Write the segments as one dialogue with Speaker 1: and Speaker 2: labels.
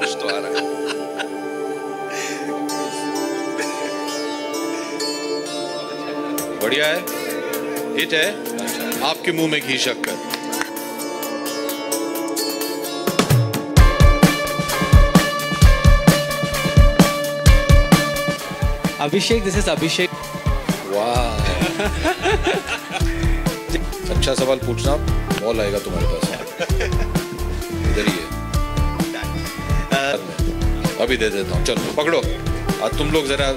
Speaker 1: जोश तो आ रहा है।
Speaker 2: बढ़िया है, हिट है। आपके मुंह में घी शक्कर।
Speaker 3: Abhishek, this is Abhishek.
Speaker 2: वाह, अच्छा सवाल पूछना, बॉल आएगा तुम्हारे पास। इधर ही है। अभी दे देता हूँ, चलो पकड़ो। आज तुम लोग जरा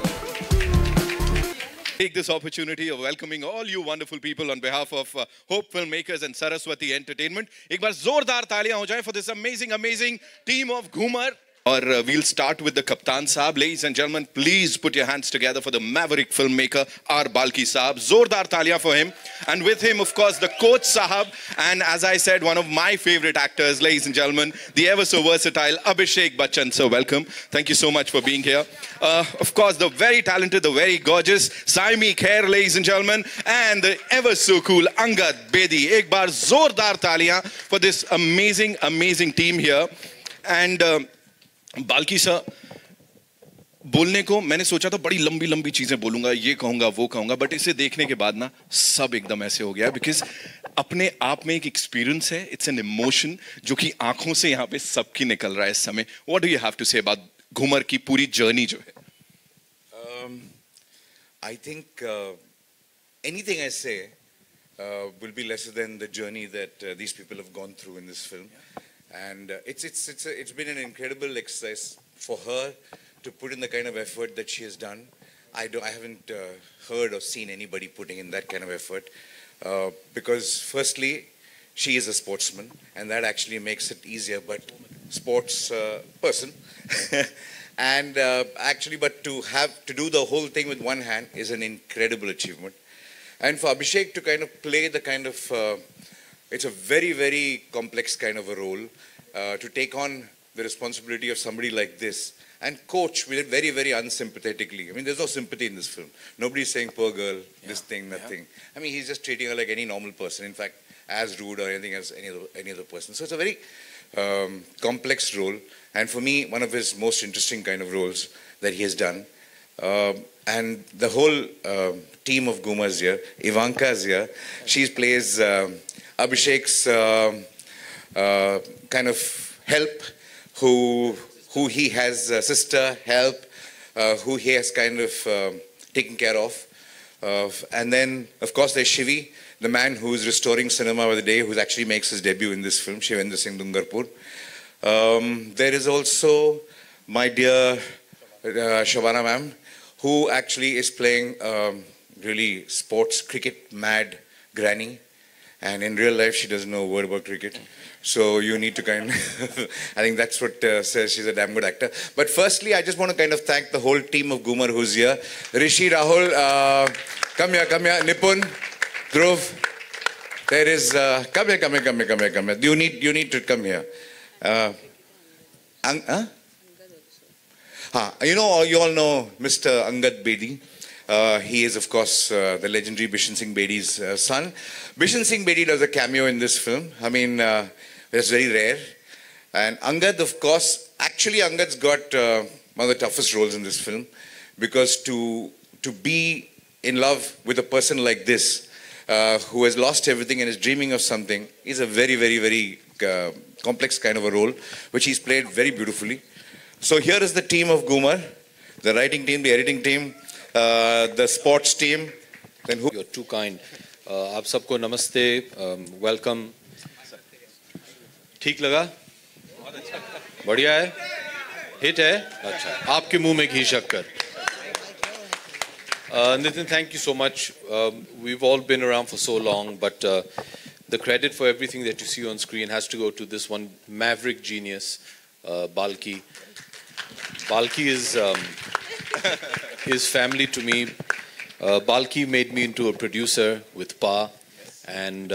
Speaker 1: Take this opportunity of welcoming all you wonderful people on behalf of Hope Filmmakers and Saraswati Entertainment. एक बार जोरदार तालियां हो जाएं for this amazing team of Ghoomer. और we'll start with the Kaptan Saab. Ladies and gentlemen, please put your hands together for the maverick filmmaker Balki Saab. Zordar talia for him. And with him, of course, the coach Sahab. And as I said, one of my favorite actors, ladies and gentlemen, the ever so versatile Abhishek Bachchan. So welcome. Thank you so much for being here. Of course, the very talented, the very gorgeous Saiyami Kher, ladies and gentlemen. And the ever so cool Bedi. Ek bar zordar talia for this amazing team here. And Balki sir, बोलने को मैंने सोचा था बड़ी लंबी चीजें बोलूंगा, ये कहूंगा वो कहूंगा, बट इसे देखने के बाद ना सब एकदम ऐसे हो गया बिकॉज अपने आप में एक एक्सपीरियंस है, इट्स एन इमोशन जो कि आंखों से यहाँ पे सबकी निकल रहा है इस समय. What do you have to say about Ghoomar की पूरी जर्नी जो है?
Speaker 4: आई थिंक एनीथिंग आई से will be lesser than the journey that these people have gone through in this film. And it's been an incredible exercise for her to put in the kind of effort that she has done. I haven't heard or seen anybody putting in that kind of effort because firstly she is a sportsman and that actually makes it easier, but sports person and actually but to do the whole thing with one hand is an incredible achievement. And for Abhishek to kind of play the kind of it's a very complex kind of a role to take on the responsibility of somebody like this and coach with it very unsympathetically. I mean, there's no sympathy in this film. Nobody's saying poor girl, this thing, nothing. I mean, he's just treating her like any normal person. In fact, as rude or anything as any other person. So it's a very complex role, and for me, one of his most interesting kind of roles that he has done. And the whole team of Ghoomer is here. Ivanka is here. She plays Abhishek's kind of help, who he has sister help, who he has kind of taken care of. And then, of course, there's Shivi, the man who's restoring cinema by the day, who actually makes his debut in this film, Shivendra Singh Dungarpur. There is also my dear Shavana ma'am, who actually is playing really sports cricket mad granny. And in real life, she doesn't know a word about cricket. So you need to kind of, I think that's what says she's a damn good actor. But firstly, I just want to kind of thank the whole team of Ghoomer who's here. Rishi, Rahul, come here. Nipun, Dhruv. There is, come here. You need to come here. You all know Mr. Angad Bedi. He is, of course, the legendary Bishan Singh Bedi's son. Bishan Singh Bedi does a cameo in this film. I mean, it's very rare. And Angad, of course, actually Angad's got one of the toughest roles in this film, because to be in love with a person like this, who has lost everything and is dreaming of something, is a very complex kind of a role, which he's played very beautifully. So here is the team of Ghoomer, the writing team, the editing team, the sports team. Then who?
Speaker 2: You're too kind. आप सबको नमस्ते, welcome. ठीक लगा? बढ़िया है? Hit है? अच्छा. आपके मुंह में घी शक्कर. Nitin, thank you so much. We've all been around for so long, but the credit for everything that you see on screen has to go to this one maverick genius, Balki. Balki is family to me. Balki made me into a producer with Pa, and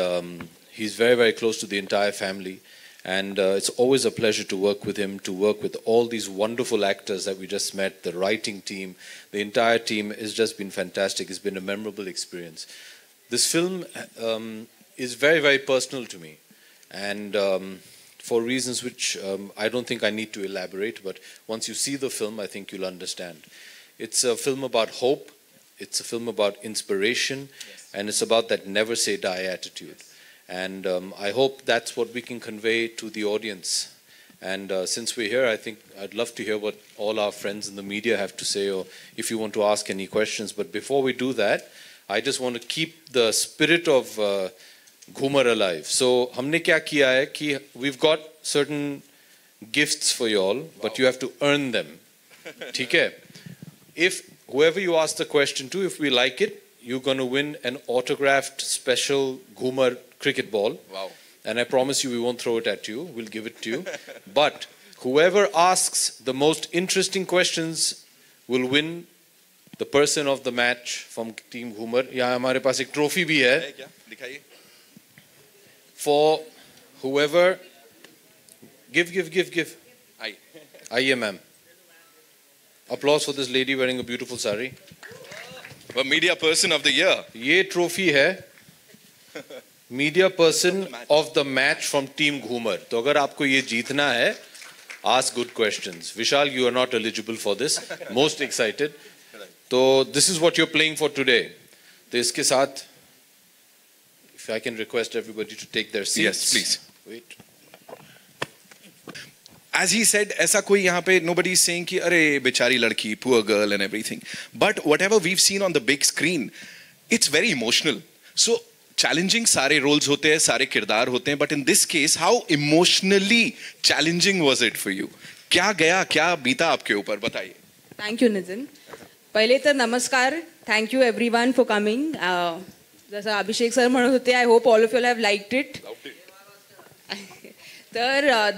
Speaker 2: he's very close to the entire family. And it's always a pleasure to work with him, to work with all these wonderful actors that we just met, the writing team, the entire team has just been fantastic. It's been a memorable experience. This film is very personal to me. And for reasons which I don't think I need to elaborate, but once you see the film, I think you'll understand. It's a film about hope, it's a film about inspiration, and it's about that never say die attitude. And I hope that's what we can convey to the audience. And since we're here, I think I'd love to hear what all our friends in the media have to say, or if you want to ask any questions. But before we do that, I just want to keep the spirit of Ghoomer alive. So, हमने क्या किया है कि we've got certain gifts for you all, but you have to earn them. ठीक है? If whoever you ask the question to, if we like it, you're going to win an autographed special Ghoomer cricket ball.
Speaker 1: Wow.
Speaker 2: And I promise you we won't throw it at you, we'll give it to you. But whoever asks the most interesting questions will win the person of the match from Team Ghoomer. यहाँ हमारे पास एक trophy भी है.
Speaker 1: क्या? दिखाइए.
Speaker 2: For whoever, give. आइए ma'am. Applause for this lady wearing a beautiful sari.
Speaker 1: A media person of the year.
Speaker 2: ये trophy है media person of the match from Team Ghoomer. तो अगर आपको ये जीतना है, ask good questions. Vishal, you are not eligible for this. Most excited. So this is what you're playing for today. तो इसके साथ, if I can request everybody to take their seats.
Speaker 1: Yes, please.
Speaker 2: Wait.
Speaker 1: As he said, ऐसा कोई यहाँ पे nobody is saying कि अरे बेचारी लड़की, poor girl and everything. But whatever we've seen on the big screen, it's very emotional. So challenging सारे roles होते हैं, सारे किरदार होते हैं. But in this case, how emotionally challenging was it for you? क्या गया, क्या बीता आपके ऊपर, बताइए.
Speaker 5: Thank you, Nitin. पहले तर नमस्कार. Thank you everyone for coming. जैसा अभिषेक सर म्हणत होते, I hope all of you have liked it.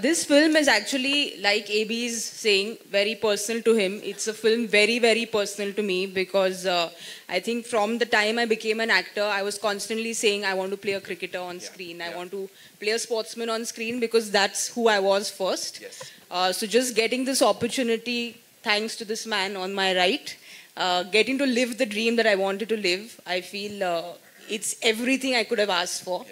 Speaker 5: This film is actually, like A.B. is saying, very personal to him. It's a film very, very personal to me because I think from the time I became an actor, I was constantly saying I want to play a cricketer on screen. I want to play a sportsman on screen because that's who I was first. So just getting this opportunity, thanks to this man on my right, getting to live the dream that I wanted to live, I feel it's everything I could have asked for.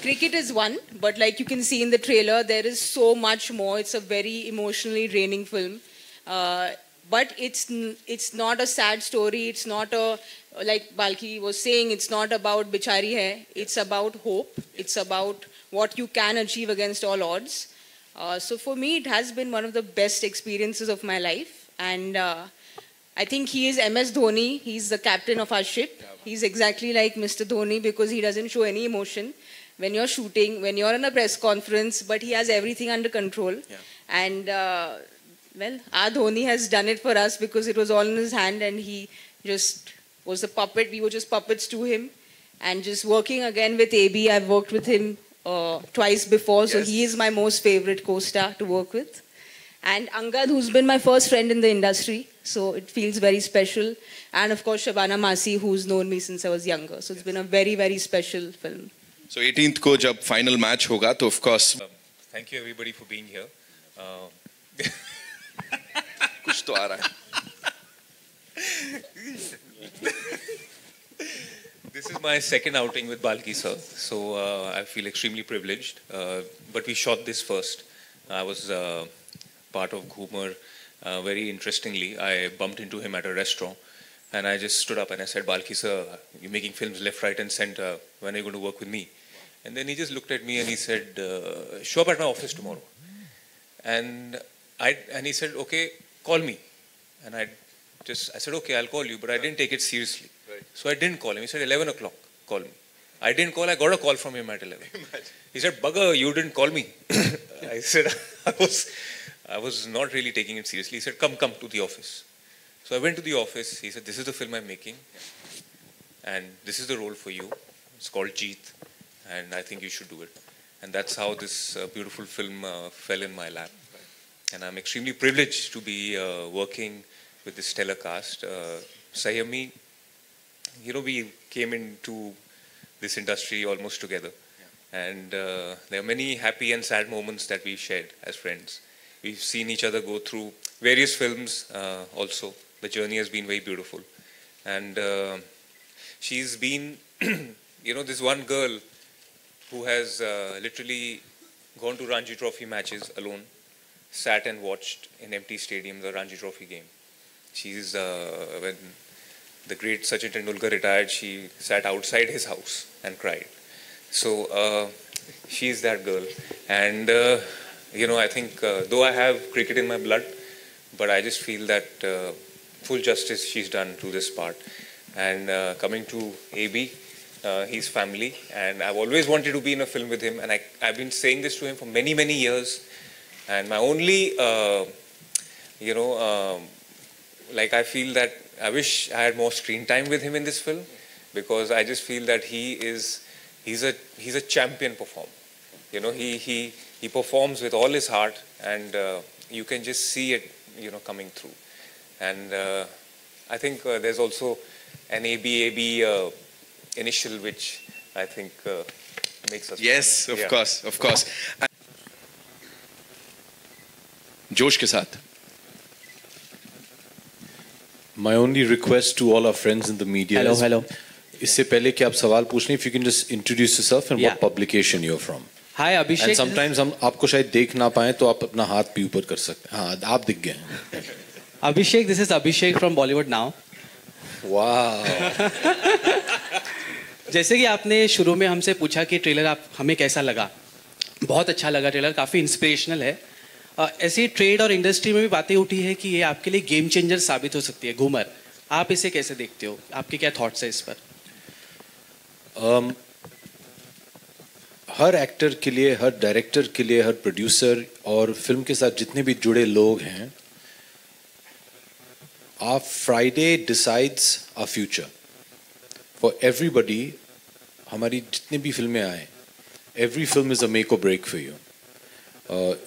Speaker 5: Cricket is one, but like you can see in the trailer, there is so much more. It's a very emotionally draining film. But it's not a sad story. It's not a, like Balki was saying, it's not about bichari hai. It's about hope. It's about what you can achieve against all odds. So for me, it has been one of the best experiences of my life. And I think he is MS Dhoni. He's the captain of our ship. He's exactly like Mr. Dhoni because he doesn't show any emotion when you're shooting, when you're in a press conference, but he has everything under control. And well, our Dhoni has done it for us because it was all in his hand and he just was a puppet. We were just puppets to him. And just working again with A.B., I've worked with him twice before, so he is my most favorite co-star to work with. And Angad, who's been my first friend in the industry, so it feels very special. And of course, Shabana Masi, who's known me since I was younger. So it's been a very, very special film.
Speaker 1: So 18th को जब final match होगा, तो of course.
Speaker 6: Thank you everybody for being here.
Speaker 1: कुछ तो आ रहा है.
Speaker 6: This is my second outing with Balki sir, so I feel extremely privileged. But we shot this first. I was part of Ghoomer. Very interestingly, I bumped into him at a restaurant. And I just stood up and I said, Balki sir, you're making films left, right and center. When are you going to work with me? And then he just looked at me and he said, show up at my office tomorrow. And he said, okay, call me. And I said, okay, I'll call you. But I didn't take it seriously. Right. So I didn't call him. He said, 11 o'clock, call me. I didn't call. I got a call from him at 11. He said, Bugger, you didn't call me. I said, I was not really taking it seriously. He said, come to the office. So I went to the office. He said, this is the film I'm making. And this is the role for you. It's called Jeet. And I think you should do it. And that's how this beautiful film fell in my lap. And I'm extremely privileged to be working with this stellar cast. Saiyami, we came into this industry almost together. And there are many happy and sad moments that we've shared as friends. We've seen each other go through various films also. The journey has been very beautiful. And she's been, this one girl who has literally gone to Ranji Trophy matches alone, sat and watched in empty stadium the Ranji Trophy game. She's, when the great Sachin Tendulkar retired, she sat outside his house and cried. So she's that girl. And, I think though I have cricket in my blood, but I just feel that full justice she's done to this part. And coming to A.B., he's family, and I've always wanted to be in a film with him, and I've been saying this to him for many, many years. And my only, I feel that I wish I had more screen time with him in this film, because I just feel that he's a champion performer. He performs with all his heart, and you can just see it, coming through. And I think there's also an AB initial, which I think makes us.
Speaker 1: Yes, of course. जोश के साथ.
Speaker 2: My only request to all our friends in the media.
Speaker 3: Hello.
Speaker 2: इससे पहले कि आप सवाल पूछने, if you can just introduce yourself and what publication you're from.
Speaker 3: Hi Abhishek.
Speaker 2: And sometimes हम आपको शायद देख ना पाएं तो आप अपना हाथ भी ऊपर कर सकते हैं. हाँ, आप दिख गए.
Speaker 3: Abhishek, this is Abhishek from Bollywood Now.
Speaker 2: Wow.
Speaker 3: जैसे कि आपने शुरू में हमसे पूछा कि ट्रेलर आप हमें कैसा लगा, बहुत अच्छा लगा ट्रेलर, काफ़ी इंस्पिरेशनल है. ऐसी ट्रेड और इंडस्ट्री में भी बातें उठी है कि ये आपके लिए गेम चेंजर साबित हो सकती है. घूमर, आप इसे कैसे देखते हो, आपके क्या थॉट्स है इस पर?
Speaker 2: हर एक्टर के लिए, हर डायरेक्टर के लिए, हर प्रोड्यूसर और फिल्म के साथ जितने भी जुड़े लोग हैं, our Friday decides our future. For everybody, हमारी जितनी भी फिल्में आए, every film is a make or break for you.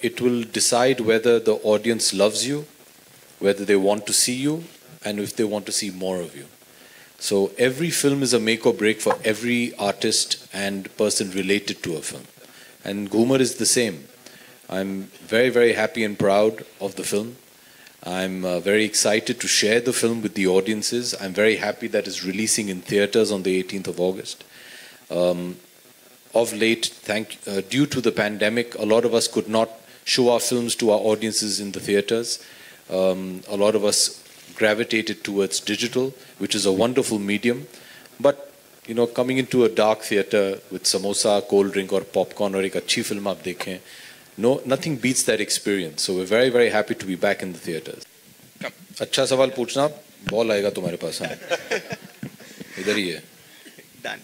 Speaker 2: It will decide whether the audience loves you, whether they want to see you, and if they want to see more of you. So every film is a make or break for every artist and person related to a film. And Ghoomer is the same. I'm very, very happy and proud of the film. I'm very excited to share the film with the audiences. I'm very happy that it's releasing in theaters on the 18th of August. Of late, due to the pandemic, a lot of us could not show our films to our audiences in the theaters. A lot of us gravitated towards digital, which is a wonderful medium. But, coming into a dark theater with samosa, cold drink or popcorn or ek achhi film aap dekhen, nothing beats that experience. So we're very, very happy to be back in the theaters. अच्छा सवाल पूछना, ball आएगा तुम्हारे पास. इधर ही है.
Speaker 7: Done.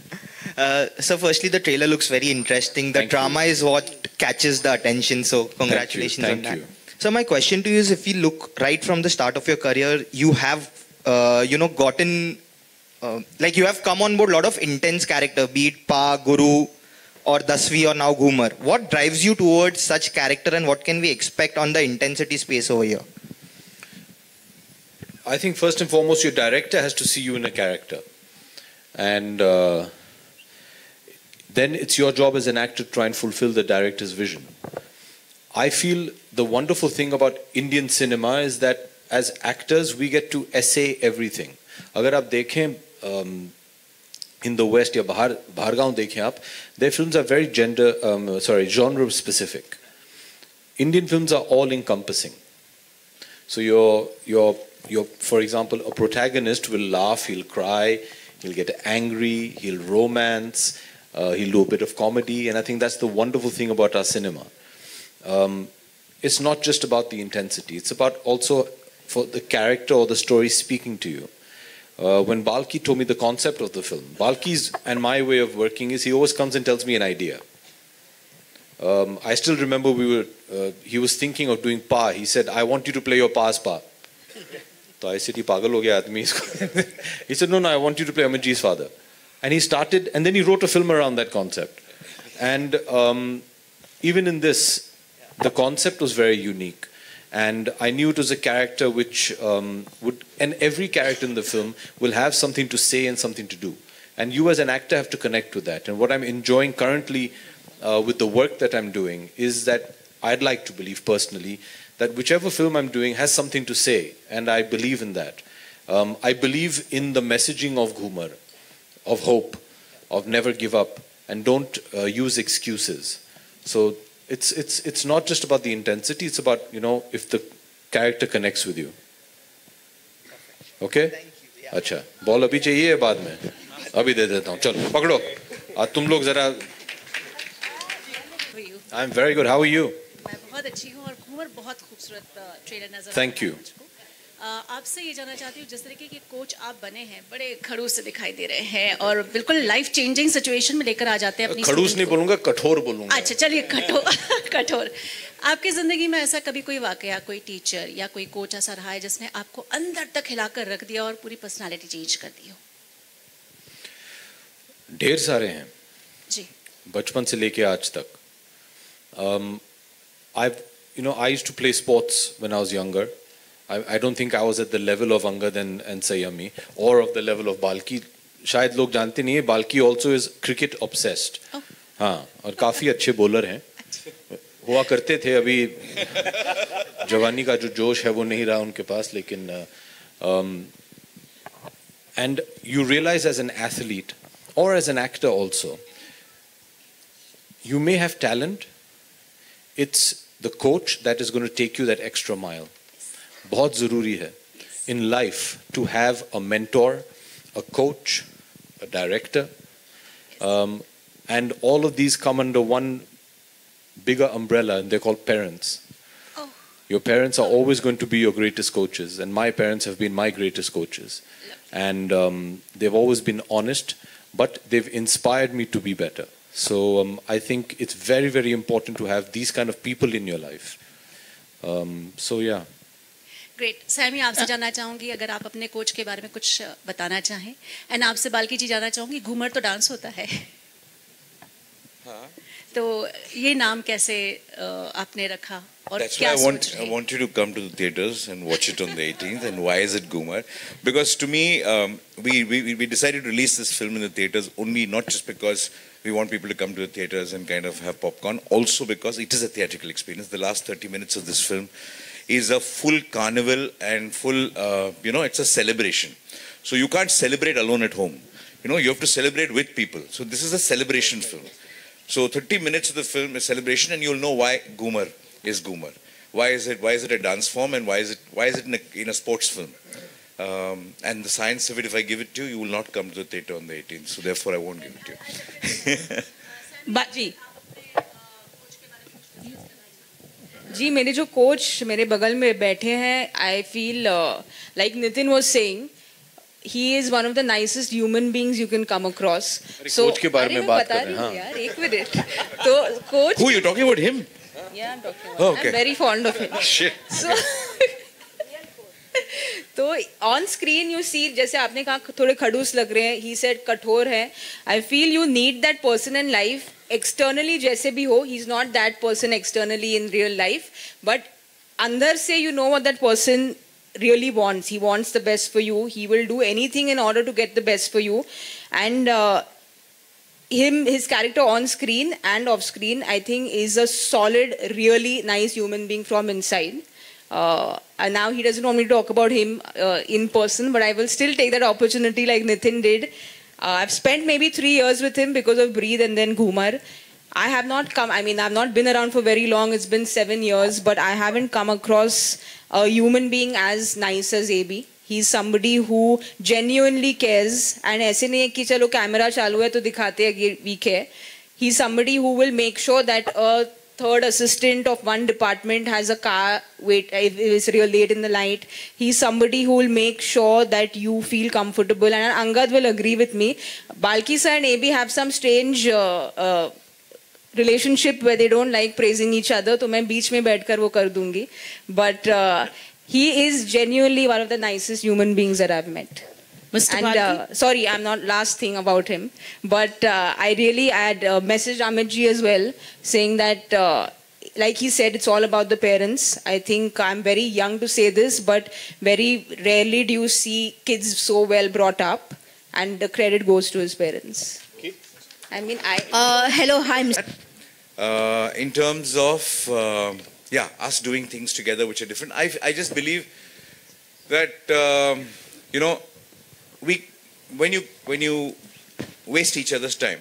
Speaker 7: So firstly, the trailer looks very interesting. The drama is what catches the attention. So congratulations on that.
Speaker 2: Thank you.
Speaker 7: So my question to you is, if you look right from the start of your career, you have, gotten, you have come on board a lot of intense character, be it Pa, Guru, or Dasvi, or now Ghoomer. What drives you towards such character, and what can we expect on the intensity space over here?
Speaker 2: I think first and foremost, your director has to see you in a character. And then it's your job as an actor to try and fulfill the director's vision. I feel the wonderful thing about Indian cinema is that as actors, we get to essay everything. अगर आप देखें in the West या बाहर गांव देखें आप, their films are very genre specific. Indian films are all encompassing. So your for example, a protagonist will laugh, he'll cry, he'll get angry, he'll romance, he'll do a bit of comedy, and I think that's the wonderful thing about our cinema. It's not just about the intensity, it's about also for the character or the story speaking to you. When Balki told me the concept of the film, Balki's and my way of working is he always comes and tells me an idea. I still remember he was thinking of doing Pa. He said, I want you to play your Pa's Pa. So I said, he pagal ho gaya aadmi isko. He said, no, I want you to play Amitji's father. And he started, and then he wrote a film around that concept. And even in this, the concept was very unique. And I knew it was a character which and every character in the film will have something to say and something to do. And you as an actor have to connect with that. And what I'm enjoying currently with the work that I'm doing is that I'd like to believe personally that whichever film I'm doing has something to say. And I believe in that. I believe in the messaging of Ghoomer, of hope, of never give up, and don't use excuses. So it's not just about the intensity. It's about, you know, if the character connects with you. Okay? अच्छा, ball अभी चाहिए या बाद में? अभी दे देता हूँ. चलो, पकड़ो. आज तुम लोग जरा. I'm very good. How are you?
Speaker 8: मैं बहुत अच्छी हूँ और घूमर बहुत खूबसूरत ट्रेलर नजर.
Speaker 2: Thank you.
Speaker 8: आपसे ये जानना चाहती हूँ, जिस तरीके के कोच आप बने हैं, बड़े खड़ूस से दिखाई दे रहे हैं और बिल्कुल लाइफ चेंजिंग सिचुएशन में लेकर आ जाते हैं अपनी.
Speaker 2: खड़ूस नहीं बोलूँगा, कठोर बोलूँगा.
Speaker 8: अच्छा, चलिए कठोर. कठोर. आपकी जिंदगी में ऐसा कभी कोई वाकया, कोई टीचर या कोई कोच ऐसा रहा है जिसने आपको अंदर तक हिलाकर रख दिया और पूरी पर्सनालिटी चेंज कर दी हो?
Speaker 2: ढेर सारे हैं
Speaker 8: जी.
Speaker 2: बचपन से लेके आज तक. I used to play sports when I was younger. I don't think I was at the level of Angad and Saiyami or of the level of Balki. शायद लोग जानते नहीं है, Balki also is cricket obsessed. हाँ, और काफी अच्छे bowler हैं. हुआ करते थे, अभी जवानी का जो जोश है वो नहीं रहा उनके पास, लेकिन and you realize as an athlete or as an actor also, you may have talent. It's the coach that is going to take you that extra mile. बहुत ज़रूरी है in life to have a mentor, a coach, a director, and all of these come under one bigger umbrella, and they're called parents.
Speaker 8: Oh.
Speaker 2: Your parents are always going to be your greatest coaches, and my parents have been my greatest coaches. And they've always been honest, but they've inspired me to be better. So I think it's very, very important to have these kind of people in your life. So yeah.
Speaker 8: Great. Sammy, आपसे जानना चाहूँगी अगर आप अपने coach के बारे में कुछ बताना चाहें. एंड आपसे बाल्की जी जानना चाहूँगी, घूमर तो डांस होता है.
Speaker 4: हाँ.
Speaker 8: तो ये नाम कैसे आपने रखा और
Speaker 4: That's
Speaker 8: क्या
Speaker 4: why
Speaker 8: सोच रहे हैं?
Speaker 4: I want you to come to the theaters and watch it on the 18th. And why is it Ghoomer? Because to me, we decided to release this film in the theaters only not just because we want people to come to the theaters and kind of have popcorn, also because it is a theatrical experience. The last 30 minutes of this film is a full carnival and full, it's a celebration. So you can't celebrate alone at home. You have to celebrate with people. So this is a celebration film. So 30 minutes of the film is celebration, and you'll know why Ghoomer is Ghoomer. Why is it a dance form, and why is it in a sports film? And the science of it, if I give it to you, you will not come to the theater on the 18th. So therefore, I won't give it to you.
Speaker 5: जी जी, मेरे जो coach मेरे बगल में बैठे हैं, I feel like Nitin was saying, he is one of the nicest human beings you can come across. So
Speaker 2: coach के बारे में बात कर रहे हैं. हाँ.
Speaker 5: यार एक मिनट. तो coach.
Speaker 4: Who, you talking about him?
Speaker 5: Yeah, I'm talking about.
Speaker 4: Oh, okay.
Speaker 5: I'm very fond of him.
Speaker 4: Shit.
Speaker 5: So, तो ऑन स्क्रीन यू सी, जैसे आपने कहा थोड़े खड़ूस लग रहे हैं, ही सेड कठोर है. I feel you need that person in life. Externally जैसे भी हो, he is not that person externally in real life, but अंदर से you know what that person really wants. He wants the best for you. He will do anything in order to get the best for you. And his character on screen and off screen, I think, is a solid, really nice human being from inside. And now he doesn't want me to talk about him in person, but I will still take that opportunity like Nitin did. I've spent maybe 3 years with him because of Breathe and then Ghoomer. I've not been around for very long. It's been 7 years, but I haven't come across a human being as nice as A.B. He's somebody who genuinely cares. And ऐसे नहीं है कि चलो camera चालू है तो दिखाते हैं we care. He's somebody who will make sure that a third assistant of one department has a car wait if it's real late in the night. He's somebody who will make sure that you feel comfortable. And Angad will agree with me. Balki sir and A.B. have some strange relationship where they don't like praising each other, तो मैं बीच में बैठकर वो कर दूंगी. But he is genuinely one of the nicest human beings that I've met.
Speaker 8: Mr.
Speaker 5: And sorry, I'm not last thing about him, but I had messaged Amit ji as well, saying that like he said, it's all about the parents. I think I'm very young to say this, but very rarely do you see kids so well brought up, and the credit goes to his parents. I mean,
Speaker 8: hello, hi, Mr.
Speaker 4: In terms of us doing things together which are different, I just believe that when you waste each other's time,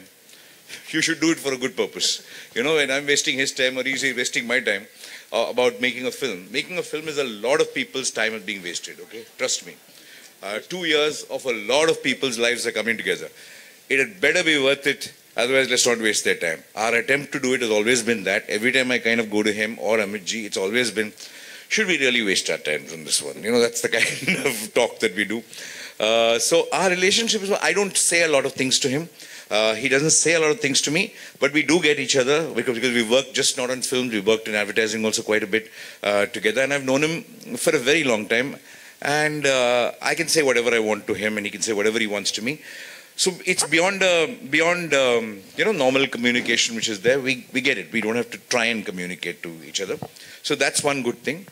Speaker 4: you should do it for a good purpose. You know, when I'm wasting his time or he's wasting my time about making a film is a lot of people's time is being wasted, okay? Trust me. 2 years of a lot of people's lives are coming together. It had better be worth it, otherwise let's not waste their time. Our attempt to do it has always been that. Every time I kind of go to him or Amit ji, it's always been, should we really waste our time on this one? You know, that's the kind of talk that we do. So our relationship is, I don't say a lot of things to him. He doesn't say a lot of things to me, but we do get each other because we work just not on films, we worked in advertising also quite a bit together, and I've known him for a very long time, and I can say whatever I want to him and he can say whatever he wants to me. So it's beyond you know, normal communication which is there. We get it. We don't have to try and communicate to each other. So that's one good thing.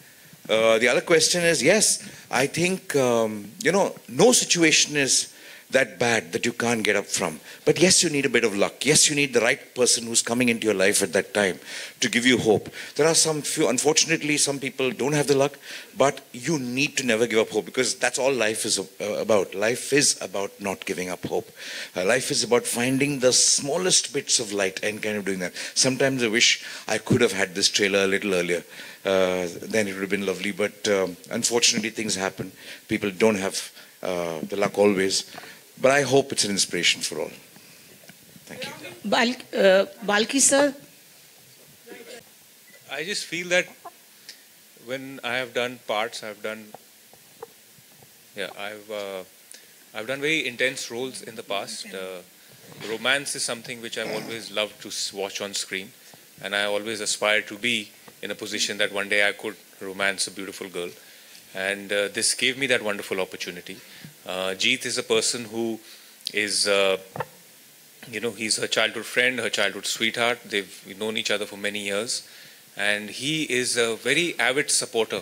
Speaker 4: The other question is, yes, I think, you know, no situation is that bad that you can't get up from. But yes, you need a bit of luck. Yes, you need the right person who's coming into your life at that time to give you hope. There are some few, unfortunately, some people don't have the luck, but you need to never give up hope because that's all life is about. Life is about not giving up hope. Life is about finding the smallest bits of light and kind of doing that. Sometimes I wish I could have had this trailer a little earlier. Then it would have been lovely, but unfortunately things happen. People don't have the luck always. But I hope it's an inspiration for all. Thank you.
Speaker 8: Balki sir.
Speaker 6: I just feel that when I have done parts, I've done very intense roles in the past. Romance is something which I've always loved to watch on screen, and I always aspired to be in a position that one day I could romance a beautiful girl, and this gave me that wonderful opportunity. Jeet is a person who is, you know, he's her childhood friend, her childhood sweetheart. They've known each other for many years, and he is a very avid supporter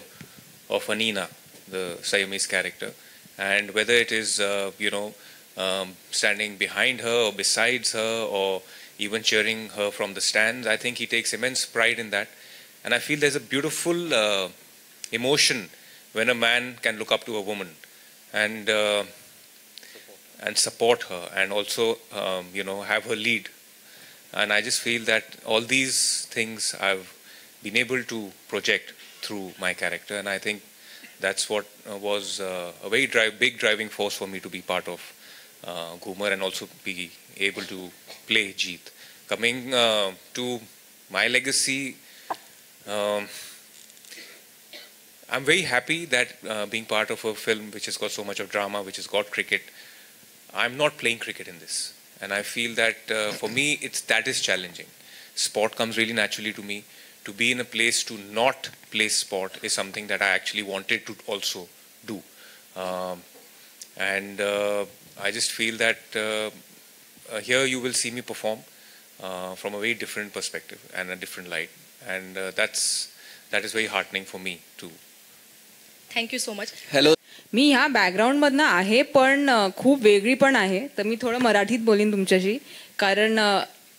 Speaker 6: of Anina, the Saiyami's character. And whether it is, you know, standing behind her or besides her or even cheering her from the stands, I think he takes immense pride in that. And I feel there's a beautiful emotion when a man can look up to a woman and support her and also you know, have her lead. And I just feel that all these things I've been able to project through my character, and I think that's what was a very big driving force for me to be part of Ghoomer and also be able to play Jeet. Coming to my legacy, I'm very happy that being part of a film which has got so much of drama, which has got cricket, I'm not playing cricket in this. And I feel that for me, that is challenging. Sport comes really naturally to me. To be in a place to not play sport is something that I actually wanted to also do. And I just feel that here you will see me perform from a very different perspective and a different light. And that is very heartening for me too.
Speaker 8: Thank you so much.
Speaker 7: Hello.
Speaker 5: मी ह्या बॅकग्राऊंडमधनं आहे पण खूप वेगळी पण आहे, तर मी थोडं मराठीत बोलीन तुमच्याशी. कारण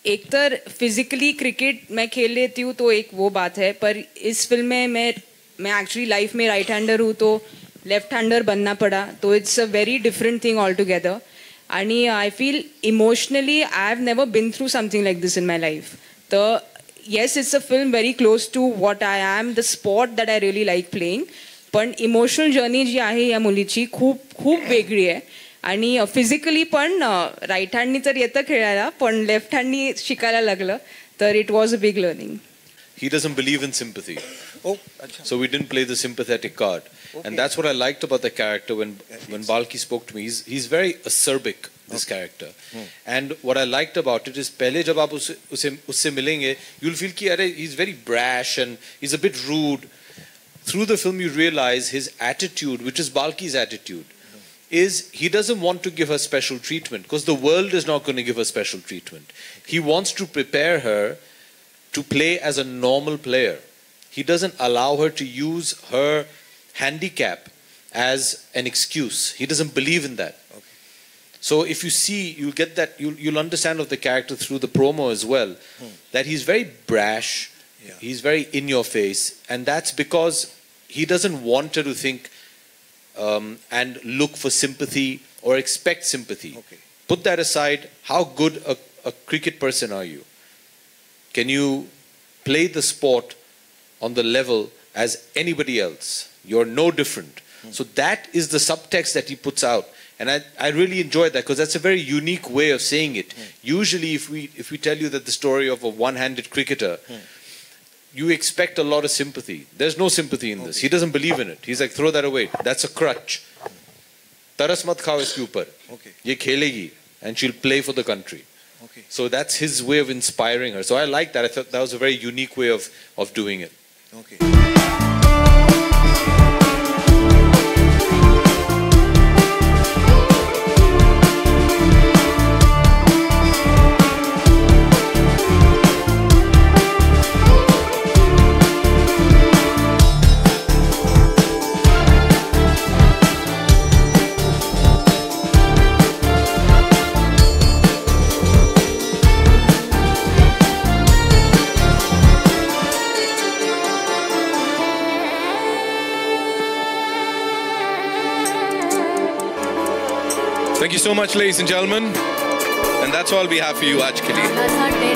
Speaker 5: एक तर फिजिकली क्रिकेट मैं खेल लेती हूँ तो एक वो बात है, पर इस फिल्म में मैं एक्चुअली लाइफ में राइट हैंडर हूँ तो लेफ्ट हैंडर बनना पड़ा, तो it's a very different thing all together. आणि I feel emotionally I have never been through something like this in my life. तर yes, it's a film very close to what I am, the spot that I really like playing. पण emotional journey जी आहे या मुलीची खूप खूप वेगळी आहे. आणि फिजिकली पण राईट हँडनी तर येतं खेळायला, पण लेफ्ट हँडनी शिकायला लागलं, तर it was a big learning.
Speaker 2: He doesn't believe in sympathy. Oh, so we didn't play the sympathetic card. Okay. And that's what I liked about the character when Balki spoke to me. He's very acerbic, this character. And what I liked about it is, pehle jab aap usse milenge, you'll feel ki he's very brash and he's a bit rude. Through the film you realize his attitude, which is Balki's attitude, is he doesn't want to give her special treatment because the world is not going to give her special treatment. He wants to prepare her to play as a normal player. He doesn't allow her to use her handicap as an excuse. He doesn't believe in that. Okay. So if you see, you'll get that, you'll understand of the character through the promo as well, that he's very brash, he's very in your face, and that's because he doesn't want her to think and look for sympathy or expect sympathy. Okay. Put that aside. How good a cricket person are you? Can you play the sport on the level as anybody else? You're no different. So that is the subtext that he puts out. And I really enjoyed that because that's a very unique way of saying it. Usually if we tell you that the story of a one-handed cricketer, you expect a lot of sympathy. There's no sympathy in this. He doesn't believe in it. He's like, throw that away. That's a crutch. Taras mat khao iske upar. Ye khelegi and she'll play for the country. So that's his way of inspiring her. So I like that. I thought that was a very unique way of doing it.
Speaker 1: Thank you so much, ladies and gentlemen. And that's all we have for you, aaj ke liye.